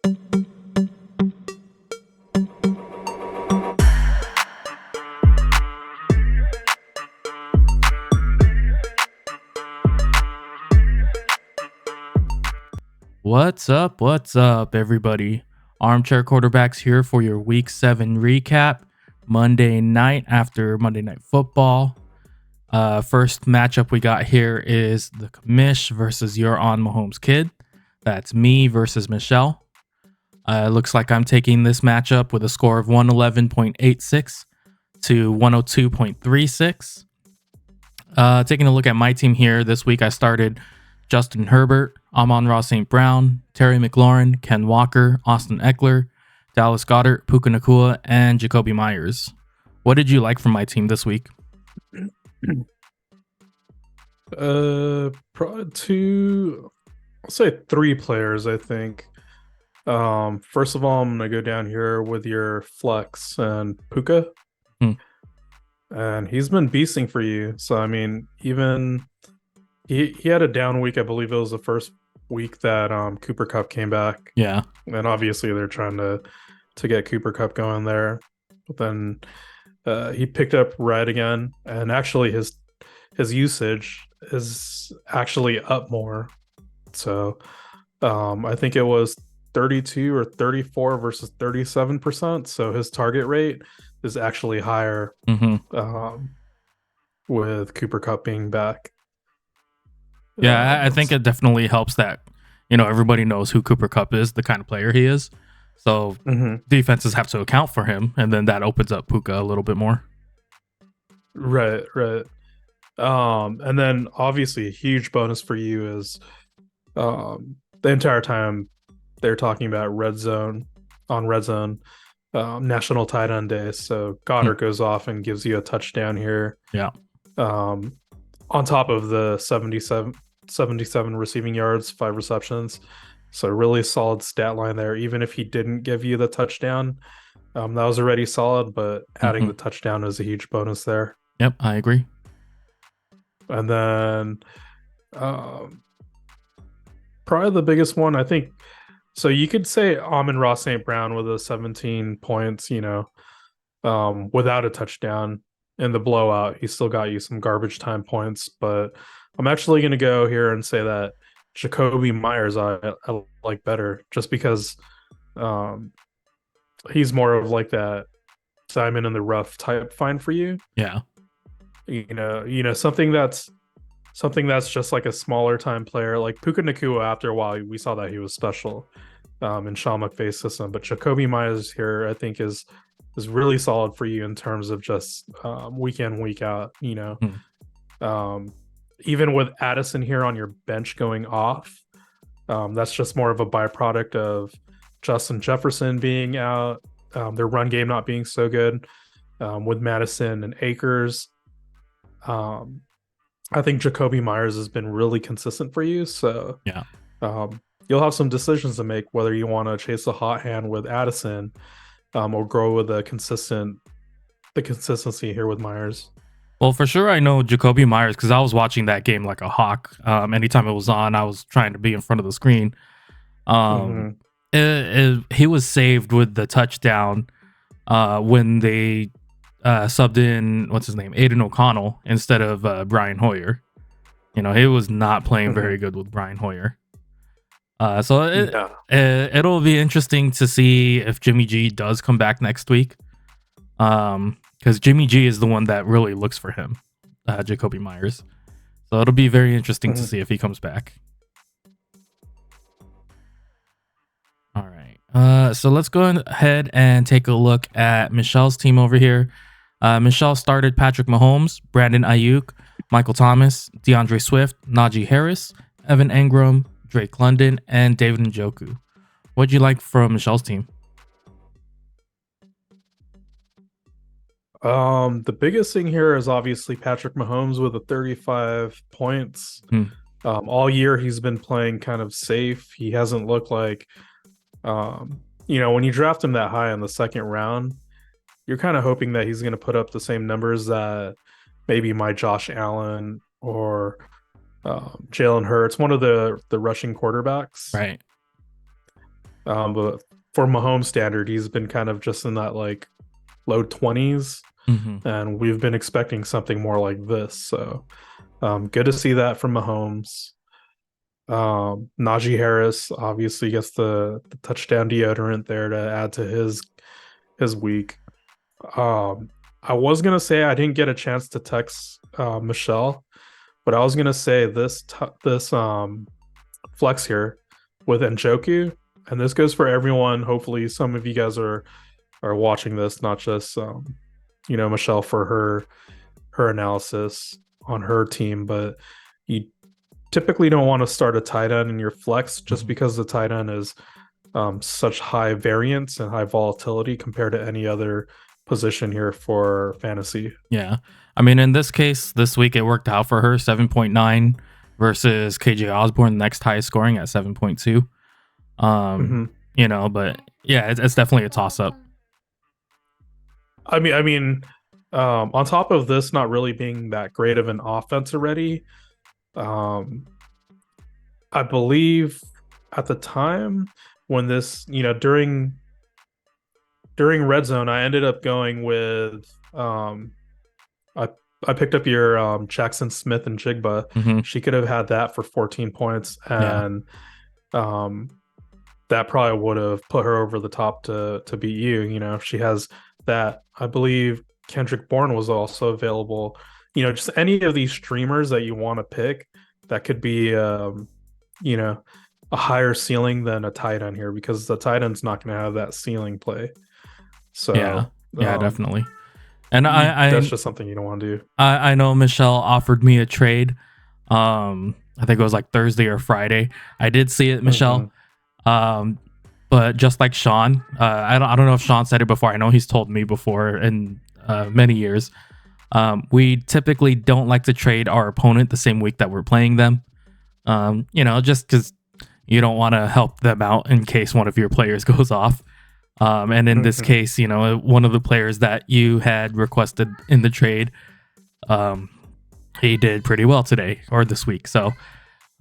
What's up, everybody? Armchair Quarterbacks here for your Week 7 recap. Monday night after Monday Night Football. First matchup we got here is the Commish versus your on Mahomes kid. That's me versus Michelle. Looks like I'm taking this matchup with a score of 111.86 to 102.36. Taking a look at my team here this week, I started Justin Herbert, Amon-Ra St. Brown, Terry McLaurin, Ken Walker, Austin Eckler, Dallas Goedert, Puka Nacua, and Jacoby Myers. What did you like from my team this week? Probably I'll say 3 players, I think. First of all, I'm gonna go down here with your flex and Puka. And he's been beasting for you. So I mean, even he had a down week. I believe it was the first week that Cooper Kupp came back. Yeah. And obviously they're trying to get Cooper Kupp going there. But then he picked up red again, and actually his usage is actually up more. So I think it was 32 or 34 versus 37%. So his target rate is actually higher with Cooper Kupp being back. Yeah, I think it definitely helps that, everybody knows who Cooper Kupp is, the kind of player he is. So defenses have to account for him, and then that opens up Puka a little bit more. Right. And then obviously a huge bonus for you is the entire time they're talking about red zone national tight end day. So Goddard goes off and gives you a touchdown here. Yeah. On top of the 77 receiving yards, 5 receptions. So really solid stat line there. Even if he didn't give you the touchdown, that was already solid, but adding the touchdown is a huge bonus there. Yep, I agree. And then probably the biggest one, I think. So you could say Amon-Ra St. Brown with a 17 points, without a touchdown in the blowout. He still got you some garbage time points, but I'm actually going to go here and say that Jacoby Myers I like better, just because he's more of like that Simon in the rough type find for you. Yeah. Something that's just like a smaller time player, like Puka Nacua. After a while, we saw that he was special in Sean McVay's system, but Jacoby Myers here, I think, is really solid for you in terms of just week in, week out. Even with Addison here on your bench going off, that's just more of a byproduct of Justin Jefferson being out, their run game not being so good, with Madison and Akers. I think Jacoby Myers has been really consistent for you. So yeah, you'll have some decisions to make, whether you want to chase a hot hand with Addison or grow with the consistency here with Myers. Well, for sure, I know Jacoby Myers because I was watching that game like a hawk. Anytime it was on, I was trying to be in front of the screen. He was saved with the touchdown when they subbed in, what's his name, Aiden O'Connell instead of Brian Hoyer. He was not playing very good with Brian Hoyer. So it'll be interesting to see if Jimmy G does come back next week. Because Jimmy G is the one that really looks for him, Jacoby Myers. So it'll be very interesting to see if he comes back. All right. So let's go ahead and take a look at Michelle's team over here. Michelle started Patrick Mahomes, Brandon Ayuk, Michael Thomas, DeAndre Swift, Najee Harris, Evan Engram, Drake London, and David Njoku. What'd you like from Michelle's team? The biggest thing here is obviously Patrick Mahomes with a 35 points. All year he's been playing kind of safe. He hasn't looked like, when you draft him that high in the second round, you're kind of hoping that he's going to put up the same numbers that maybe my Josh Allen or Jalen Hurts, one of the rushing quarterbacks. Right. But for Mahomes standard, he's been kind of just in that like low 20s, Hmm. and we've been expecting something more like this. So good to see that from Mahomes. Najee Harris obviously gets the touchdown deodorant there to add to his week. Um, I was gonna say I didn't get a chance to text Michelle, but I was gonna say this flex here with Njoku, and this goes for everyone. Hopefully, some of you guys are watching this, not just Michelle for her analysis on her team, but you typically don't want to start a tight end in your flex just Hmm. because the tight end is such high variance and high volatility compared to any other position here for fantasy. Yeah. I mean, in this case, this week it worked out for her 7.9 versus KJ Osborne, next highest scoring at 7.2. Um, Mm-hmm. but yeah, it's definitely a toss up. On top of this not really being that great of an offense already, um, I believe at the time when this, during red zone, I ended up going with I I picked up your Jackson Smith and Jigba. Hmm. She could have had that for 14 points, Yeah. and um, that probably would have put her over the top to beat you. She has that. I believe Kendrick Bourne was also available. Just any of these streamers that you want to pick that could be, you know, a higher ceiling than a tight end here because the tight end's not going to have that ceiling play. Yeah. So Yeah, definitely. And that's just something you don't want to do. I know Michelle offered me a trade. I think it was like Thursday or Friday. I did see it, Hmm. Michelle. Um, but just like Shawn, I don't know if Shawn said it before. I know he's told me before in many years. We typically don't like to trade our opponent the same week that we're playing them. Just because you don't want to help them out in case one of your players goes off. And in this Hmm. case, one of the players that you had requested in the trade, um, he did pretty well today or this week. So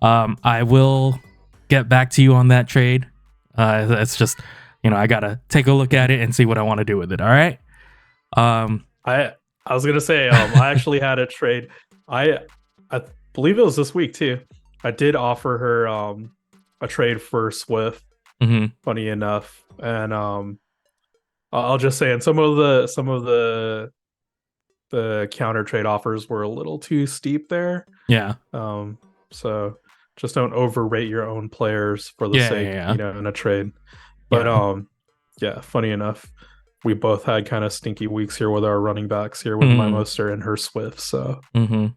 I will get back to you on that trade. It's just, I gotta take a look at it and see what I want to do with it. All right. Um, I was gonna say, I actually had a trade. I believe it was this week too. I did offer her a trade for Swift, mhm. funny enough. And I'll just say, and some of the counter trade offers were a little too steep there. Yeah. Um, so just don't overrate your own players for the Yeah. Yeah. sake, Yeah. in a trade. But Yeah. yeah, funny enough, we both had kind of stinky weeks here with our running backs here with my Mm-hmm. Mostert and her Swift. So Mm-hmm.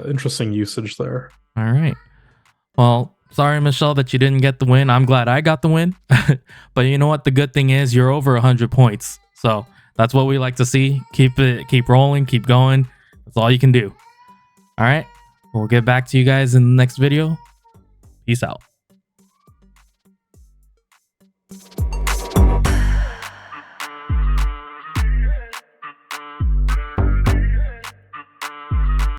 interesting usage there. All right. Well, sorry, Michelle, that you didn't get the win. I'm glad I got the win. But you know what? The good thing is you're over 100 points. So that's what we like to see. Keep rolling, keep going. That's all you can do. All right. We'll get back to you guys in the next video. Peace out.